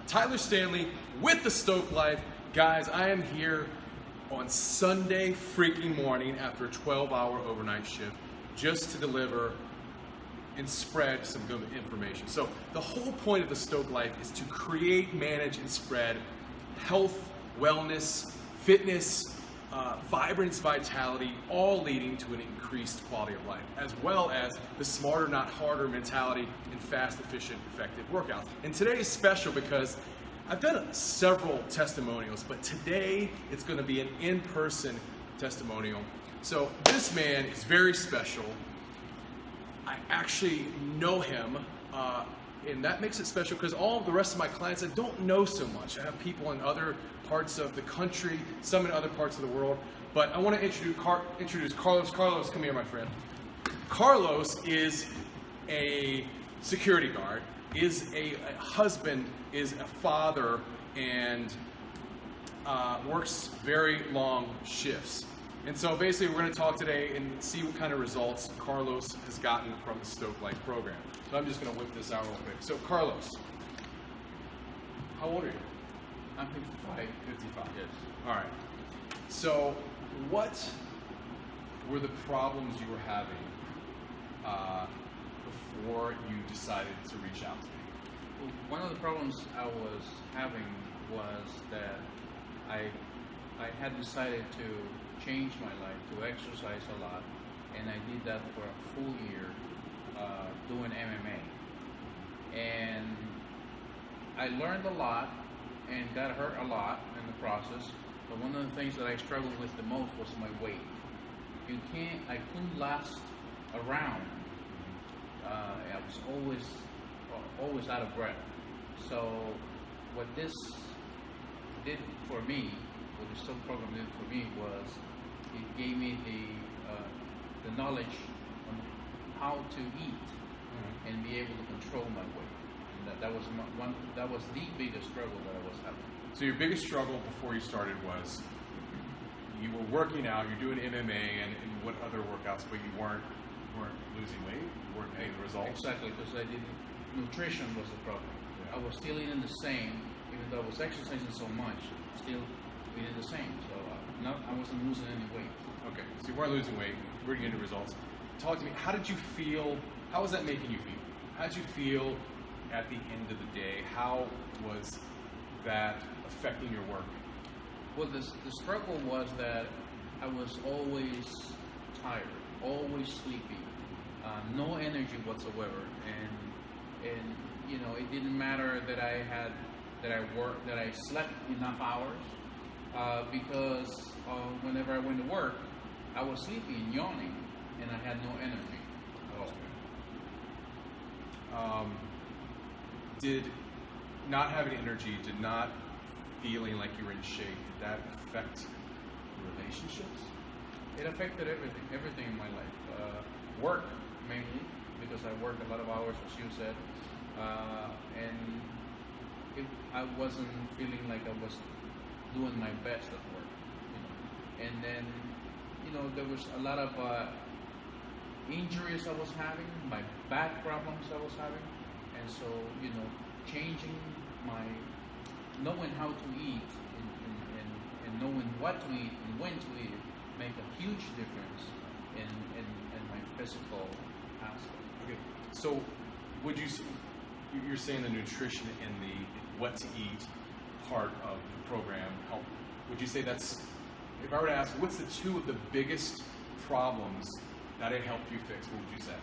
Tyler Stanley with the Stoked Life. Guys, I am here on Sunday freaking morning after a 12-hour overnight shift just to deliver and spread some good information. So the whole point of the Stoked Life is to create, manage, and spread health, wellness, fitness, vibrance, vitality, all leading to an increased quality of life, as well as the smarter, not harder mentality and fast, efficient, effective workouts. And today is special because I've done several testimonials, but today it's going to be an in-person testimonial. So this man is very special. I actually know him, and that makes it special because all of the rest of my clients I don't know so much. I have people in other parts of the country, some in other parts of the world, but I want to introduce Carlos. Carlos, come here, my friend. Carlos is a security guard, is a husband, is a father, and works very long shifts. And so basically we're going to talk today and see what kind of results Carlos has gotten from the Stoked Life program. So I'm just going to whip this out real quick. So Carlos, how old are you? I'm 55. 55. Yes. All right. So what were the problems you were having before you decided to reach out to me? Well, one of the problems I was having was that I had decided to change my life, to exercise a lot, and I did that for a full year doing MMA. And I learned a lot and got hurt a lot in the process, but one of the things that I struggled with the most was my weight. I couldn't last around. I was always out of breath. So what this did for me, what the Stoked program did for me, was it gave me the knowledge on how to eat and be able to control my weight. And that was the biggest struggle that I was having. So your biggest struggle before you started was you were working out, you're doing MMA and what other workouts, but you weren't losing weight, you weren't getting the results. Exactly, because nutrition was the problem. Yeah. I was still eating the same, even though I was exercising so much, still eating the same. So I wasn't losing any weight. Okay, so you weren't losing weight, you were getting the results. Talk to me, how did you feel, how was that making you feel? How did you feel at the end of the day? How was that affecting your work? Well, the struggle was that I was always tired, always sleepy, no energy whatsoever, and you know, it didn't matter that I slept enough hours, because whenever I went to work, I was sleepy and yawning, and I had no energy at all. Did not having energy, did not feeling like you were in shape, did that affect relationships? It affected everything in my life. Work, mainly, because I worked a lot of hours, as you said, and I wasn't feeling like I was doing my best at work. You know? And then, you know, there was a lot of injuries I was having, my back problems I was having, and so, you know, knowing how to eat and knowing what to eat and when to eat make a huge difference in my physical aspect. Okay, so you're saying the nutrition and the what to eat part of the program help? Would you say that's, if I were to ask, what's the two of the biggest problems that it helped you fix? What would you say?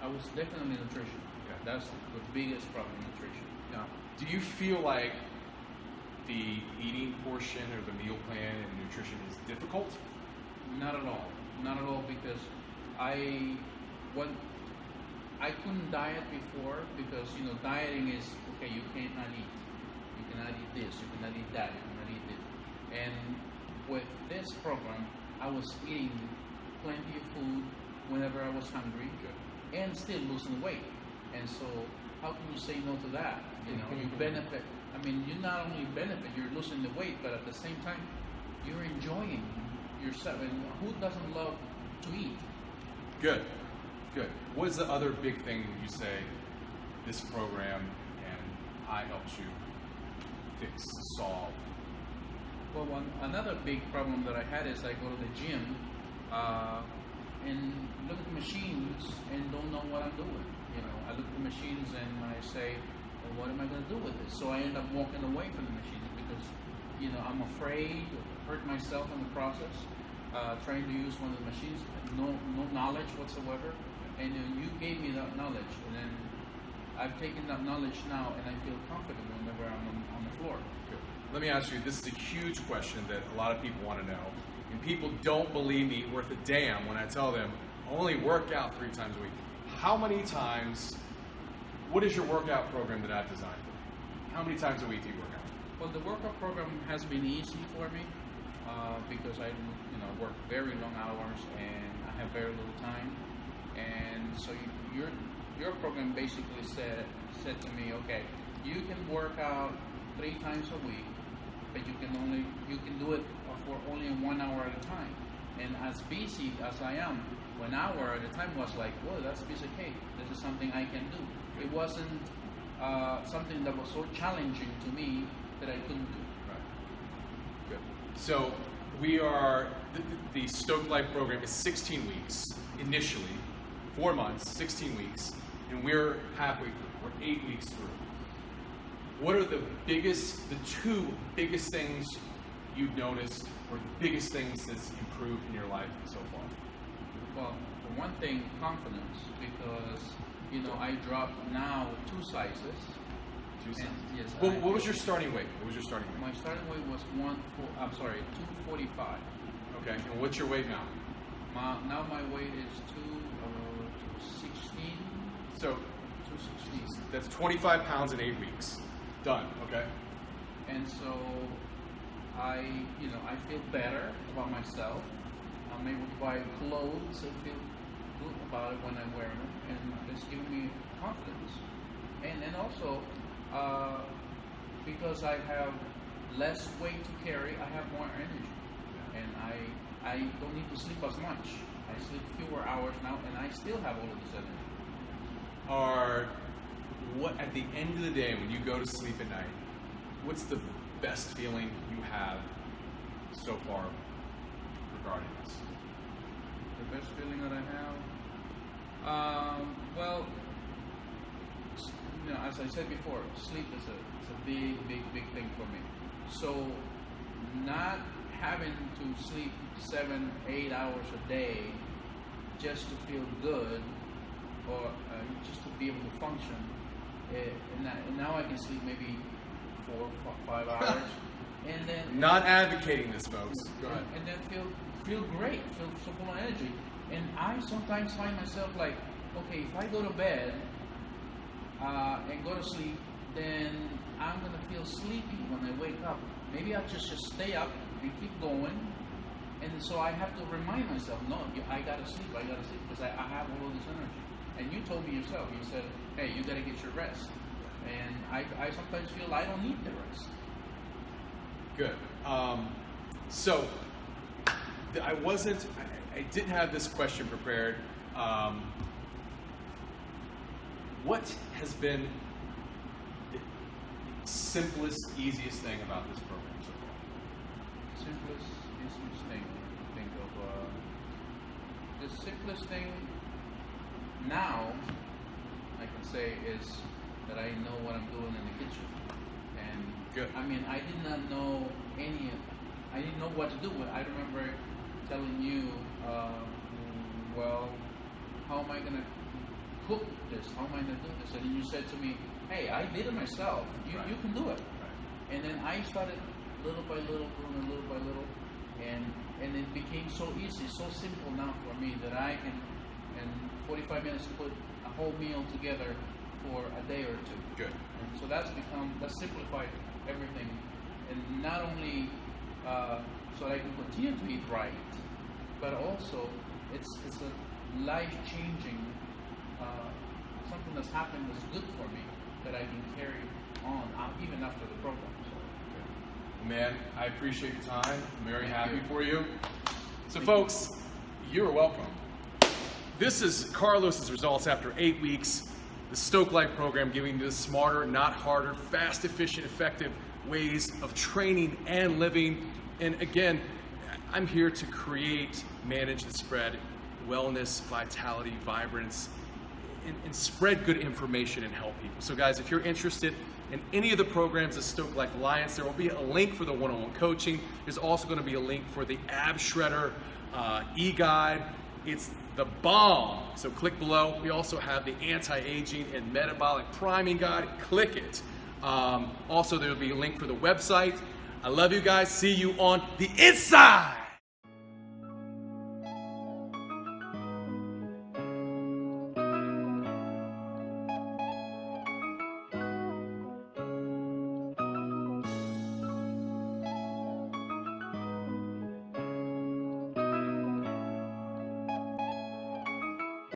I was definitely nutrition. Okay. That's the biggest problem, nutrition. Now, do you feel like the eating portion or the meal plan and nutrition is difficult? Not at all. Not at all, because I couldn't diet before, because, you know, dieting is, okay, you cannot eat. You cannot eat this, you cannot eat that, you cannot eat this. And with this program, I was eating plenty of food whenever I was hungry. Good. And still losing weight. And so how can you say no to that? You know, you benefit. I mean, you not only benefit, you're losing the weight, but at the same time, you're enjoying yourself. And who doesn't love to eat? Good. Good. What is the other big thing you say this program and I helped you fix, solve? Well, another big problem that I had is I go to the gym and look at the machines and don't know what I'm doing. You know, I look at the machines and I say, well, what am I going to do with this? So I end up walking away from the machines because, you know, I'm afraid to hurt myself in the process, trying to use one of the machines, no knowledge whatsoever. And you gave me that knowledge, and then I've taken that knowledge now, and I feel confident whenever I'm on the floor. Good. Let me ask you, this is a huge question that a lot of people want to know. And people don't believe me worth a damn when I tell them, I only work out 3 times a week. How many times, what is your workout program that I've designed for you? How many times a week do you work out? Well, the workout program has been easy for me because I work very long hours and I have very little time. And so your program basically said to me, okay, you can work out 3 times a week, but you can do it for only 1 hour at a time. And as busy as I am, 1 hour at a time was like, whoa, that's a piece of cake. This is something I can do. It wasn't something that was so challenging to me that I couldn't do. Right. Good. So we are, the Stoked Life program is 16 weeks initially, 4 months, 16 weeks, and we're halfway through. We're 8 weeks through. What are the 2 biggest things you've noticed, or the biggest things that's improved in your life so far? Well, for one thing, confidence, because I dropped now 2 sizes. 2 sizes. Yes. What was your starting weight? What was your starting weight? My starting weight was 245. Okay. And what's your weight now? Now my weight is 216. So 216. That's 25 pounds in 8 weeks. Done. Okay. And so I feel better about myself. I'm able to buy clothes and feel good about it when I wear them, and it's giving me confidence. And then also because I have less weight to carry, I have more energy, and I don't need to sleep as much. I sleep fewer hours now, and I still have all of this energy. At the end of the day, when you go to sleep at night, what's the best feeling you have so far regarding this? The best feeling that I have? Well, as I said before, sleep is a big thing for me. So not having to sleep 7-8 hours a day just to feel good, or just to be able to function, and now I can sleep maybe 4 or 5 hours, and then not advocating this, folks. Go ahead. And then feel great, feel so full of energy. And I sometimes find myself like, okay, if I go to bed and go to sleep, then I'm gonna feel sleepy when I wake up. Maybe I'll just stay up and keep going. And so I have to remind myself, no, I gotta sleep, because I have all of this energy. And you told me yourself, you said, hey, you gotta get your rest. And I sometimes feel I don't need the rest. Good. So I didn't have this question prepared. What has been the simplest, easiest thing about this program so far? Simplest, easiest thing to think of. The simplest thing now I can say is that I know what I'm doing in the kitchen. And good. I mean, I did not know I didn't know what to do. I remember telling you, well, how am I going to cook this? How am I going to do this? And you said to me, hey, I did it myself. You can do it. Right. And then I started little by little, doing it little by little, and it became so easy, so simple now for me that I can, in 45 minutes, put a whole meal together for a day or 2. Good. And so that's simplified everything, and not only so that I can continue to eat right, but also it's a life-changing something that's happened that's good for me that I can carry on even after the program. So. Man, I appreciate your time. I'm very happy for you. So Thank folks, you're welcome. This is Carlos's results after 8 weeks. The Stoked Life program, giving you the smarter, not harder, fast, efficient, effective ways of training and living. And again, I'm here to create, manage, and spread wellness, vitality, vibrance, and spread good information and help people. So guys, if you're interested in any of the programs of Stoked Life Alliance, there will be a link for the one-on-one coaching. There's also going to be a link for the Ab Shredder e-guide. It's the bomb. So click below. We also have the anti-aging and metabolic priming guide. Click it. Also, there will be a link for the website. I love you guys. See you on the inside.